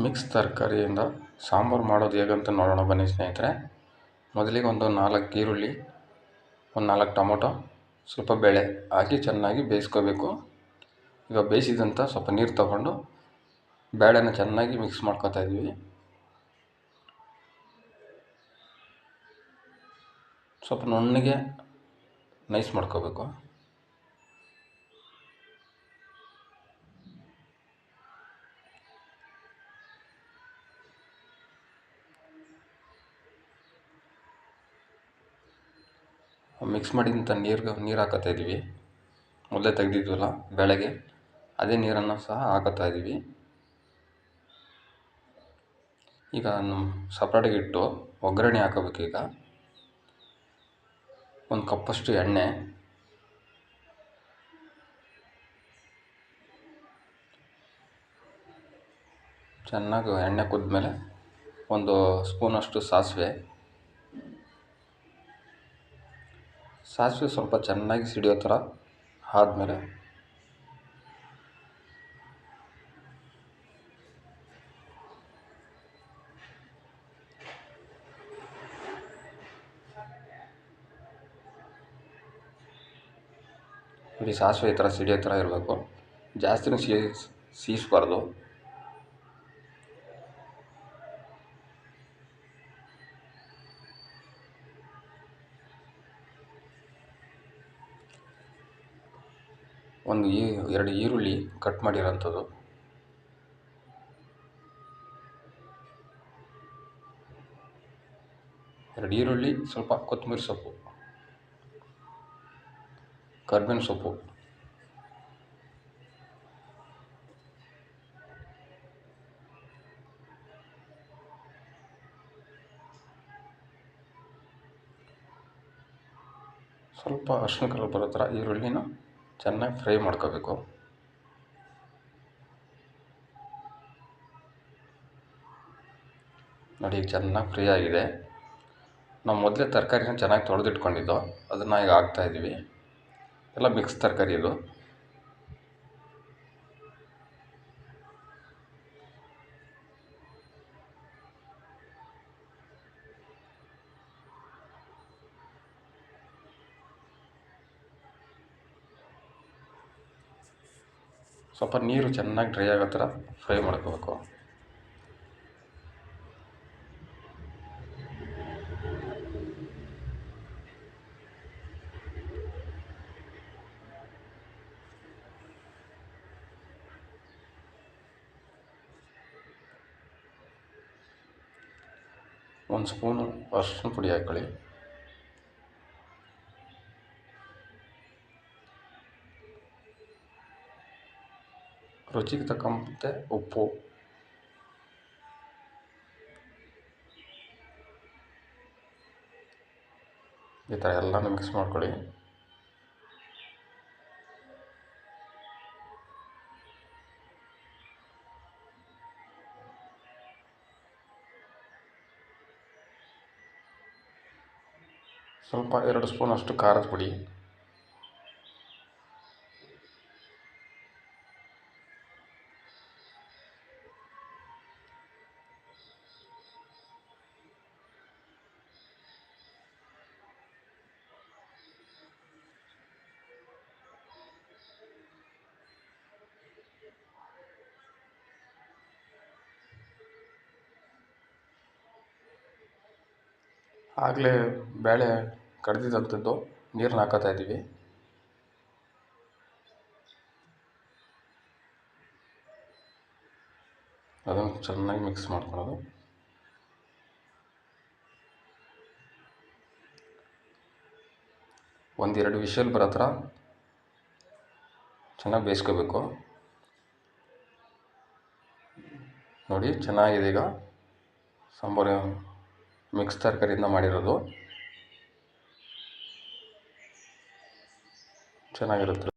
Mix ತರಕಾರಿಯಿಂದ sambar ಮಾಡೋದು ಹೇಗಂತ ನೋಡೋಣ ಬನ್ನಿ ಸ್ನೇಹಿತರೆ. ಮೊದಲಿಗೆ ಒಂದು 4 ಈರುಳ್ಳಿ, ಒಂದು 4 ಟೊಮೊಟೊ, ಸ್ವಲ್ಪ ಬೇಳೆ ಹಾಕಿ ಚೆನ್ನಾಗಿ ಬೇಯಿಸ್ಕೋಬೇಕು. ಈಗ ಬೇಯಿಸಿದಂಥ ಸ್ವಲ್ಪ ನೀರು ತಗೊಂಡು ಬೇಳೆನ ಚೆನ್ನಾಗಿ ಮಿಕ್ಸ್ ಮಾಡ್ಕೊತಾ ಇದ್ದೀವಿ. ಸ್ವಲ್ಪ ನುಣ್ಣಗೆ ನೈಸ್ ಮಾಡ್ಕೋಬೇಕು. ಮಿಕ್ಸ್ ಮಾಡಿದಂಥ ನೀರು ಹಾಕೋತಾ ಇದ್ದೀವಿ. ಮೊದಲೇ ತೆಗೆದಿದ್ವಲ್ಲ ಬೇಳೆಗೆ, ಅದೇ ನೀರನ್ನು ಸಹ ಹಾಕೋತಾ ಇದ್ದೀವಿ. ಈಗ ಸಪ್ರೇಟಾಗಿ ಇಟ್ಟು ಒಗ್ಗರಣೆ ಹಾಕೋಬೇಕು. ಈಗ 1 ಕಪ್ಪಷ್ಟು ಎಣ್ಣೆ, ಚೆನ್ನಾಗಿ ಎಣ್ಣೆ ಕುದ್ಮೇಲೆ 1 ಸ್ಪೂನಷ್ಟು ಸಾಸಿವೆ ಸ್ವಲ್ಪ ಚೆನ್ನಾಗಿ ಸಿಡಿಯೋ ಥರ ಆದಮೇಲೆ ನೋಡಿ, ಸಾಸಿವೆ ಈ ಥರ ಸಿಡಿಯೋ ಥರ ಇರಬೇಕು. ಜಾಸ್ತಿನೂ ಸೀಸ್ಬಾರ್ದು. ಒಂದು 2 ಈರುಳ್ಳಿ ಕಟ್ ಮಾಡಿರೋಂಥದ್ದು, ಸ್ವಲ್ಪ ಕೊತ್ತಂಬರಿ ಸೊಪ್ಪು, ಕರಿಬೇವಿನ ಸೊಪ್ಪು, ಸ್ವಲ್ಪ ಅರಿಶಿನ ಕಲರ್ ಬರೋ ಥರ ಈರುಳ್ಳಿನ ಚೆನ್ನಾಗಿ ಫ್ರೈ ಮಾಡ್ಕೋಬೇಕು. ನೋಡಿ, ಚೆನ್ನಾಗಿ ಫ್ರೈ ಆಗಿದೆ. ನಾವು ಮೊದಲೇ ತರಕಾರಿನ ಚೆನ್ನಾಗಿ ತೊಳೆದಿಟ್ಕೊಂಡಿದ್ದೋ ಅದನ್ನು ಈಗ ಹಾಕ್ತಾಯಿದ್ದೀವಿ. ಎಲ್ಲ ಮಿಕ್ಸ್ ತರಕಾರಿ ಇದು. ಸ್ವಲ್ಪ ನೀರು ಚೆನ್ನಾಗಿ ಡ್ರೈ ಆಗೋ ಥರ ಫ್ರೈ ಮಾಡ್ಕೋಬೇಕು. ಒಂದು ಸ್ಪೂನು ಅರಿಶಿನ ಪುಡಿ ಹಾಕ್ಕೊಳ್ಳಿ. ರುಚಿಗೆ ತಕ್ಕಂತೆ ಉಪ್ಪು, ಈ ಥರ ಎಲ್ಲನೂ ಮಿಕ್ಸ್ ಮಾಡ್ಕೊಳ್ಳಿ. ಸ್ವಲ್ಪ 2 ಸ್ಪೂನಷ್ಟು ಖಾರದ ಪುಡಿ, ಆಗಲೇ ಬೇಳೆ ಕಡ್ದಿದ್ದಂಥದ್ದು ನೀರನ್ನ ಹಾಕೋತಾ ಇದ್ದೀವಿ. ಅದನ್ನು ಚೆನ್ನಾಗಿ ಮಿಕ್ಸ್ ಮಾಡ್ಕೊಳ್ಳೋದು. ಒಂದು 2 ವಿಷಲ್ ಬರೋ ಥರ ಚೆನ್ನಾಗಿ ಬೇಯಿಸ್ಕೋಬೇಕು. ನೋಡಿ, ಚೆನ್ನಾಗಿದೆ. ಈಗ ಸಾಂಬಾರು ಮಿಕ್ಸ್ ತರಕಾರಿಯಿಂದ ಮಾಡಿರೋದು ಚೆನ್ನಾಗಿರುತ್ತೆ.